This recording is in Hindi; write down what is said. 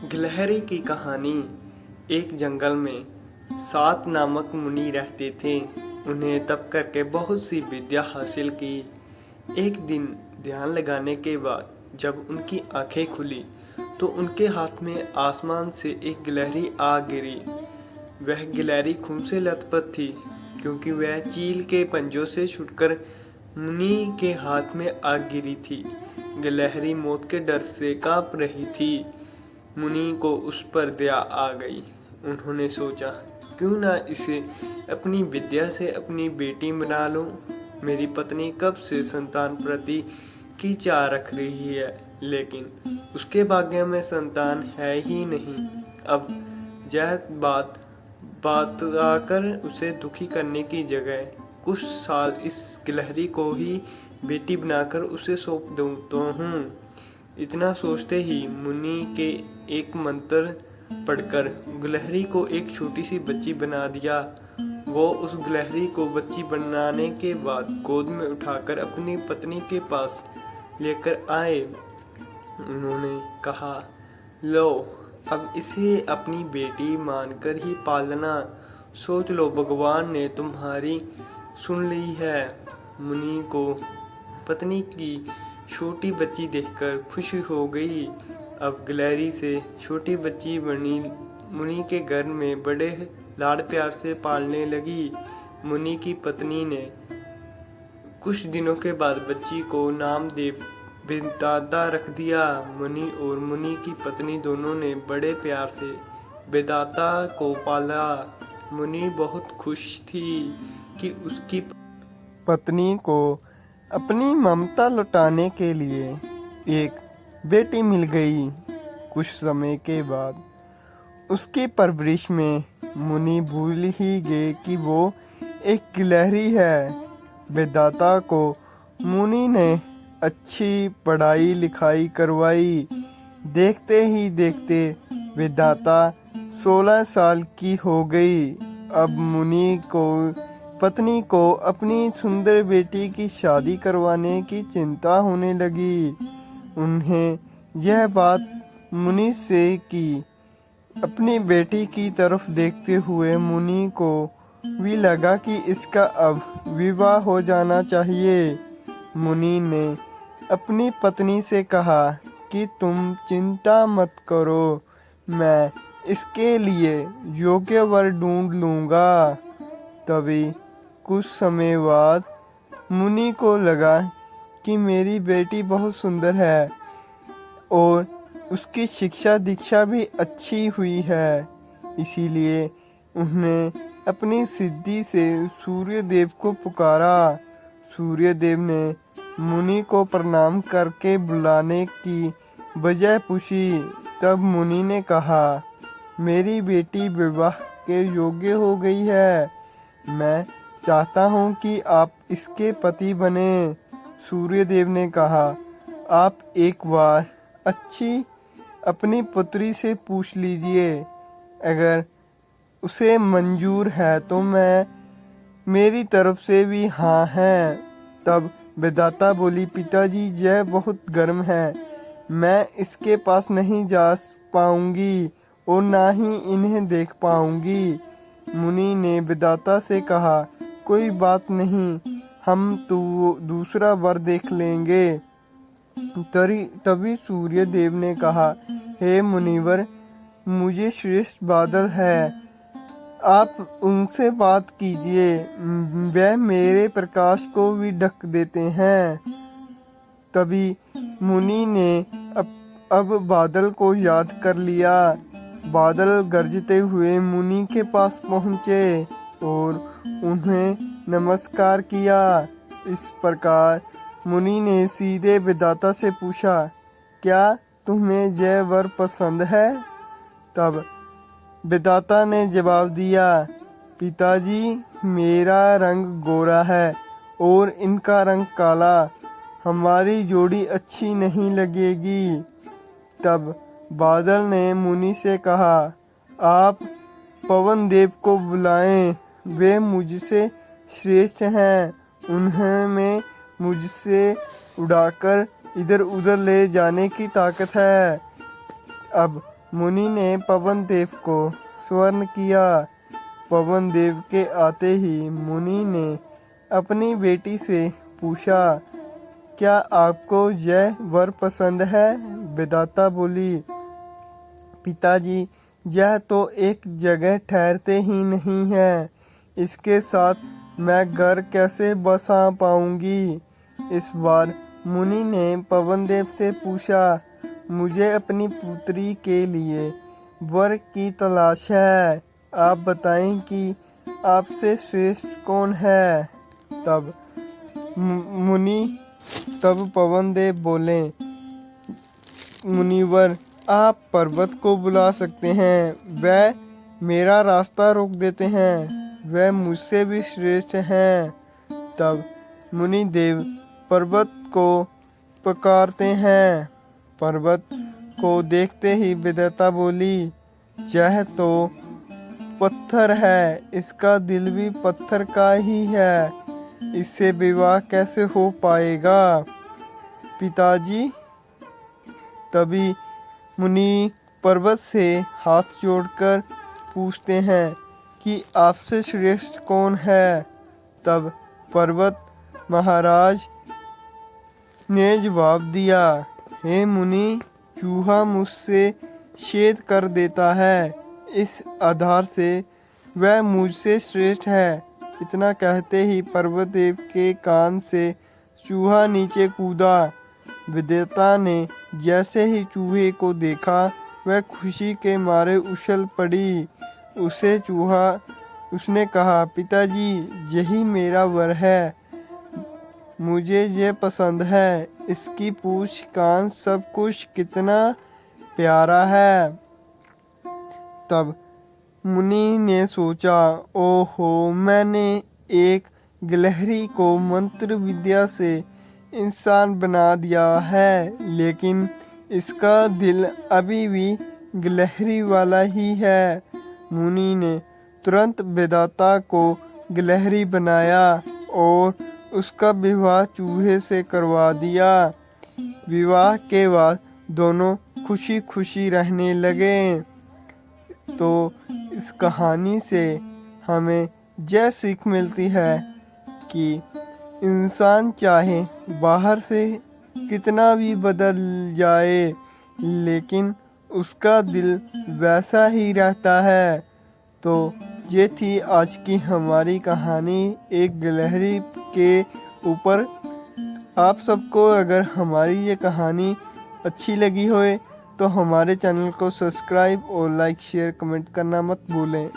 गिलहरी की कहानी। एक जंगल में 7 नामक मुनि रहते थे। उन्हें तप करके बहुत सी विद्या हासिल की। एक दिन ध्यान लगाने के बाद जब उनकी आंखें खुली तो उनके हाथ में आसमान से एक गिलहरी आ गिरी। वह गिलहरी खून से लथपथ थी क्योंकि वह चील के पंजों से छूटकर मुनि के हाथ में आ गिरी थी। गिलहरी मौत के डर से कांप रही थी। मुनि को उस पर दया आ गई। उन्होंने सोचा, क्यों ना इसे अपनी विद्या से अपनी बेटी बना लूं। मेरी पत्नी कब से संतान प्रति की चाह रख रही है, लेकिन उसके भाग्य में संतान है ही नहीं। अब यह बात बात आकर उसे दुखी करने की जगह कुछ साल इस गिलहरी को ही बेटी बनाकर उसे सौंप दूं तो हूँ। इतना सोचते ही मुनि के एक मंत्र पढ़कर गिलहरी को एक छोटी सी बच्ची बना दिया। वो उस गिलहरी को बच्ची बनाने के बाद गोद में उठाकर अपनी पत्नी के पास लेकर आए। उन्होंने कहा, लो, अब इसे अपनी बेटी मानकर ही पालना। सोच लो, भगवान ने तुम्हारी सुन ली है। मुनि को पत्नी की छोटी बच्ची देखकर खुशी हो गई। अब गिलहरी से छोटी बच्ची बनी मुनि के घर में बड़े लाड़ प्यार से पालने लगी। मुनि की पत्नी ने कुछ दिनों के बाद बच्ची को नाम दे बेदाता रख दिया। मुनि और मुनि की पत्नी दोनों ने बड़े प्यार से बेदाता को पाला। मुनि बहुत खुश थी कि उसकी पत्नी को अपनी ममता लुटाने के लिए एक बेटी मिल गई। कुछ समय के बाद उसकी परवरिश में मुनि भूल ही गए कि वो एक गिलहरी है। वेदांता को मुनि ने अच्छी पढ़ाई लिखाई करवाई। देखते ही देखते वेदांता 16 साल की हो गई। अब मुनि को पत्नी को अपनी सुंदर बेटी की शादी करवाने की चिंता होने लगी। उन्हें यह बात मुनि से की। अपनी बेटी की तरफ देखते हुए मुनि को भी लगा कि इसका अब विवाह हो जाना चाहिए। मुनि ने अपनी पत्नी से कहा कि तुम चिंता मत करो, मैं इसके लिए योग्य वर ढूंढ लूँगा। तभी कुछ समय बाद मुनि को लगा कि मेरी बेटी बहुत सुंदर है और उसकी शिक्षा दीक्षा भी अच्छी हुई है। इसीलिए उन्हें अपनी सिद्धि से सूर्यदेव को पुकारा। सूर्यदेव ने मुनि को प्रणाम करके बुलाने की वजह पूछी। तब मुनि ने कहा, मेरी बेटी विवाह के योग्य हो गई है। मैं चाहता हूँ कि आप इसके पति बने। सूर्यदेव ने कहा, आप एक बार अच्छी अपनी पुत्री से पूछ लीजिए। अगर उसे मंजूर है तो मेरी तरफ से भी हाँ है। तब वेदांता बोली, पिताजी, यह बहुत गर्म है, मैं इसके पास नहीं जा पाऊंगी और ना ही इन्हें देख पाऊंगी। मुनि ने वेदांता से कहा, कोई बात नहीं, हम तो दूसरा वर देख लेंगे। तभी सूर्यदेव ने कहा, हे मुनिवर, मुझे श्रेष्ठ बादल है, आप उनसे बात कीजिए, वे मेरे प्रकाश को भी ढक देते हैं। तभी मुनि ने अब बादल को याद कर लिया। बादल गरजते हुए मुनि के पास पहुँचे और उन्हें नमस्कार किया। इस प्रकार मुनि ने सीधे वेदांता से पूछा, क्या तुम्हें यह वर पसंद है? तब वेदांता ने जवाब दिया, पिताजी, मेरा रंग गोरा है और इनका रंग काला, हमारी जोड़ी अच्छी नहीं लगेगी। तब बादल ने मुनि से कहा, आप पवन देव को बुलाएं, वे मुझसे श्रेष्ठ हैं, उन्हें में मुझसे उड़ाकर इधर उधर ले जाने की ताकत है। अब मुनि ने पवन देव को स्वर्ण किया। पवन देव के आते ही मुनि ने अपनी बेटी से पूछा, क्या आपको यह वर पसंद है? विधाता बोली, पिताजी, यह तो एक जगह ठहरते ही नहीं है, इसके साथ मैं घर कैसे बसा पाऊंगी? इस बार मुनि ने पवन देव से पूछा, मुझे अपनी पुत्री के लिए वर की तलाश है, आप बताएं कि आपसे श्रेष्ठ कौन है? तब पवन देव बोले, मुनिवर, आप पर्वत को बुला सकते हैं, वह मेरा रास्ता रोक देते हैं, वह मुझसे भी श्रेष्ठ हैं। तब मुनि देव पर्वत को पुकारते हैं। पर्वत को देखते ही विधाता बोली, यह तो पत्थर है, इसका दिल भी पत्थर का ही है, इससे विवाह कैसे हो पाएगा? पिताजी। तभी मुनि पर्वत से हाथ जोड़कर पूछते हैं कि आपसे श्रेष्ठ कौन है? तब पर्वत महाराज ने जवाब दिया, हे मुनि, चूहा मुझसे छेद कर देता है, इस आधार से वह मुझसे श्रेष्ठ है। इतना कहते ही पर्वत देव के कान से चूहा नीचे कूदा। विधाता ने जैसे ही चूहे को देखा, वह खुशी के मारे उछल पड़ी। उसने कहा, पिताजी, यही मेरा वर है, मुझे ये पसंद है, इसकी पूंछ, कान, सब कुछ कितना प्यारा है। तब मुनि ने सोचा, ओहो, मैंने एक गिलहरी को मंत्र विद्या से इंसान बना दिया है, लेकिन इसका दिल अभी भी गिलहरी वाला ही है। मुनि ने तुरंत विधाता को गिलहरी बनाया और उसका विवाह चूहे से करवा दिया। विवाह के बाद दोनों खुशी खुशी रहने लगे। तो इस कहानी से हमें यह सीख मिलती है कि इंसान चाहे बाहर से कितना भी बदल जाए, लेकिन उसका दिल वैसा ही रहता है। तो ये थी आज की हमारी कहानी एक गिलहरी के ऊपर। आप सबको अगर हमारी ये कहानी अच्छी लगी होए तो हमारे चैनल को सब्सक्राइब और लाइक, शेयर, कमेंट करना मत भूलें।